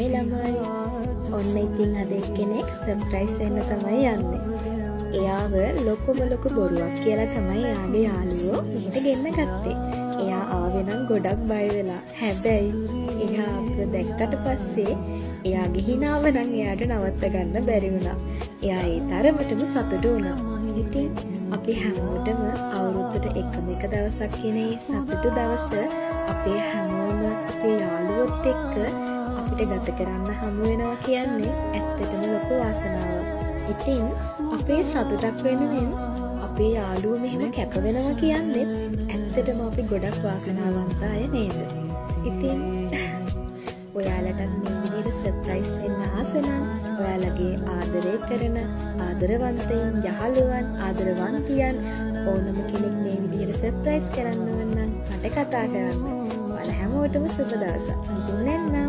Hi ළමයි. ඔන්න ඉතින් අද එක්කෙනෙක් සර්ප්‍රයිස් වෙන්න තමයි යන්නේ. එයාව ලොකුම ලොකු බොරුවක් කියලා තමයි එයාගේ යාළුවෝ මෙහෙට ගෙන්න ගත්තේ. එයා ආවේ නම් ගොඩක් බය වෙලා. හැබැයි එයා අපව දැක්කට පස්සේ එයාගේ හිනාව නම් එයාට නවත්ත ගන්න බැරි වුණා. එයා ඒ තරමටම සතුටු වුණා. ඉතින් අපි හැමෝටම අවුරුද්දට එකම එක දවසක් කියන මේ සතුටු දවස අපේ හැමෝම අපේ යාළුවොත් එක්ක අපිට ගත කරන්න හමු වෙනවා කියන්නේ ඇත්තටම ලොකු වාසනාවක්. ඉතින් අපේ සතුටක් වෙනුවෙන් අපේ යාළුවෝ මෙහෙම කැප වෙනවා කියන්නේ ඇත්තටම අපි ගොඩක් වාසනාවන්ත අය නේද? ඉතින් ඔයාලටත් මේ විදිහට සර්ප්‍රයිස් වෙන්න ආස නම් ඔයාලගේ ආදරය කරන ආදරවන්තයින් යහළුවන් ආදරවන්තියන් ඕනම කෙනෙක් මේ විදිහට සර්ප්‍රයිස් කරන්න ඕන නම් මට කතා කරන්න. ඔයාලා හැමෝටම සුබ දවසක්. ඉතින් නැන්නා